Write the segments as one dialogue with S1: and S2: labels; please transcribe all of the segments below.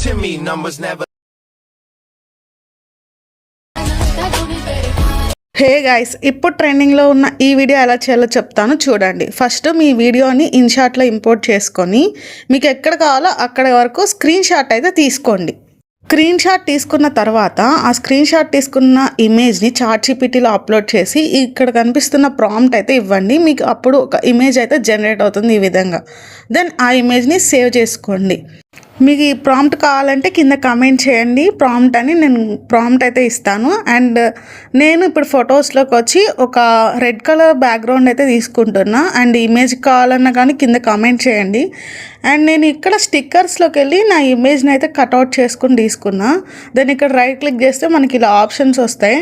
S1: to me, numbers never.
S2: Hey guys, ఇప్పుడు ట్రెండింగ్లో ఉన్న ఈ వీడియో ఎలా చేయాలో చెప్తాను చూడండి. ఫస్ట్ మీ వీడియోని ఇన్షాట్లో ఇంపోర్ట్ చేసుకొని మీకు ఎక్కడ కావాలో అక్కడ వరకు స్క్రీన్ షాట్ అయితే తీసుకోండి. స్క్రీన్ షాట్ తీసుకున్న తర్వాత ఆ స్క్రీన్ షాట్ తీసుకున్న ఇమేజ్ని చాట్‌జీపీటీలో అప్లోడ్ చేసి ఇక్కడ కనిపిస్తున్న ప్రాంప్ట్ అయితే ఇవ్వండి. మీకు అప్పుడు ఒక ఇమేజ్ అయితే జనరేట్ అవుతుంది ఈ విధంగా. దెన్ ఆ ఇమేజ్ని సేవ్ చేసుకోండి. మీకు ఈ ప్రాంప్ట్ కావాలంటే కింద కామెంట్ చేయండి ప్రాంప్ట్ అని, నేను ప్రాంప్ట్ అయితే ఇస్తాను. అండ్ నేను ఇప్పుడు ఫొటోస్లోకి వచ్చి ఒక రెడ్ కలర్ బ్యాక్గ్రౌండ్ అయితే తీసుకుంటున్నా. అండ్ ఇమేజ్ కావాలన్నా కానీ కింద కామెంట్ చేయండి. అండ్ నేను ఇక్కడ స్టిక్కర్స్లోకి వెళ్ళి నా ఇమేజ్ని అయితే కట్అవుట్ చేసుకుని తీసుకున్నా. దెన్ ఇక్కడ రైట్ క్లిక్ చేస్తే మనకి ఇలా ఆప్షన్స్ వస్తాయి.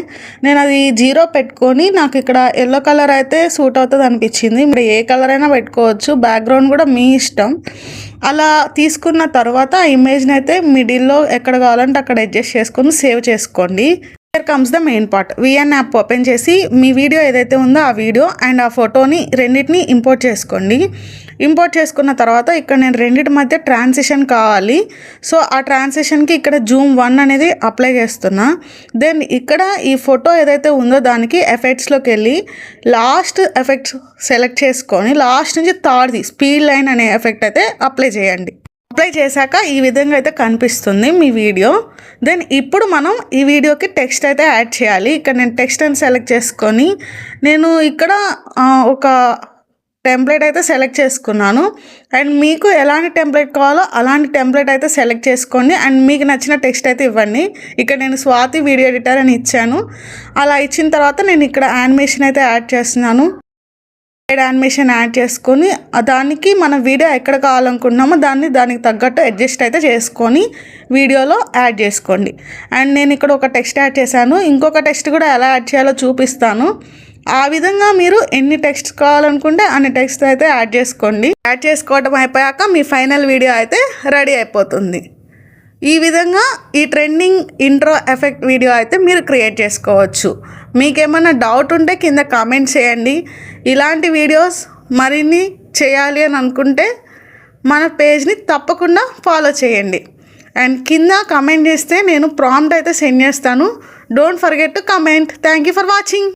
S2: నేను అది 0 పెట్టుకొని నాకు ఇక్కడ ఎల్లో కలర్ అయితే సూట్ అవుతుంది అనిపించింది. మీరు ఏ కలర్ అయినా పెట్టుకోవచ్చు, బ్యాక్గ్రౌండ్ కూడా మీ ఇష్టం. అలా తీసుకున్న తర్వాత ఆ ఇమేజ్ని అయితే మిడిల్లో ఎక్కడ కావాలంటే అక్కడ అడ్జస్ట్ చేసుకొని సేవ్ చేసుకోండి. Here comes the main part. VN app open చేసి మీ వీడియో ఏదైతే ఉందో ఆ వీడియో అండ్ ఆ ఫోటోని రెండింటిని ఇంపోర్ట్ చేసుకోండి. ఇంపోర్ట్ చేసుకున్న తర్వాత ఇక్కడ నేను రెండింటి మధ్య ట్రాన్సిషన్ కావాలి. సో ఆ ట్రాన్సిషన్కి ఇక్కడ జూమ్ 1 అనేది అప్లై చేస్తున్నా. దెన్ ఇక్కడ ఈ ఫోటో ఏదైతే ఉందో దానికి ఎఫెక్ట్స్లోకి వెళ్ళి లాస్ట్ ఎఫెక్ట్స్ సెలెక్ట్ చేసుకొని లాస్ట్ నుంచి థర్డ్ది స్పీడ్ లైన్ అనే ఎఫెక్ట్ అయితే అప్లై చేయండి. అప్లై చేశాక ఈ విధంగా అయితే కనిపిస్తుంది మీ వీడియో. దెన్ ఇప్పుడు మనం ఈ వీడియోకి టెక్స్ట్ అయితే యాడ్ చేయాలి. ఇక్కడ నేను టెక్స్ట్ అని సెలెక్ట్ చేసుకొని నేను ఇక్కడ ఒక టెంప్లెట్ అయితే సెలెక్ట్ చేసుకున్నాను. అండ్ మీకు ఎలాంటి టెంప్లెట్ కావాలో అలాంటి టెంప్లెట్ అయితే సెలెక్ట్ చేసుకోండి. అండ్ మీకు నచ్చిన టెక్స్ట్ అయితే ఇవ్వండి. ఇక్కడ నేను స్వాతి వీడియో ఎడిటర్ అని ఇచ్చాను. అలా ఇచ్చిన తర్వాత నేను ఇక్కడ యానిమేషన్ అయితే యాడ్ చేస్తున్నాను. యానిమేషన్ యాడ్ చేసుకొని దానికి మన వీడియో ఎక్కడ కావాలనుకున్నామో దానికి తగ్గట్టు అడ్జస్ట్ అయితే చేసుకొని వీడియోలో యాడ్ చేసుకోండి. అండ్ నేను ఇక్కడ ఒక టెక్స్ట్ యాడ్ చేశాను. ఇంకొక టెక్స్ట్ కూడా ఎలా యాడ్ చేయాలో చూపిస్తాను. ఆ విధంగా మీరు ఎన్ని టెక్స్ట్ కావాలనుకుంటే అన్ని టెక్స్ట్ అయితే యాడ్ చేసుకోండి. యాడ్ చేసుకోవడం అయిపోయాక మీ ఫైనల్ వీడియో అయితే రెడీ అయిపోతుంది. ఈ విధంగా ఈ ట్రెండింగ్ ఇంట్రో ఎఫెక్ట్ వీడియో అయితే మీరు క్రియేట్ చేసుకోవచ్చు. మీకేమన్నా డౌట్ ఉంటే కింద కామెంట్ చేయండి. ఇలాంటి వీడియోస్ మరిన్ని చేయాలి అని అనుకుంటే మన పేజ్ని తప్పకుండా ఫాలో చేయండి. అండ్ కింద కామెంట్ చేస్తే నేను ప్రాంప్ట్ అయితే సెండ్ చేస్తాను. Don't forget to comment. Thank you for watching.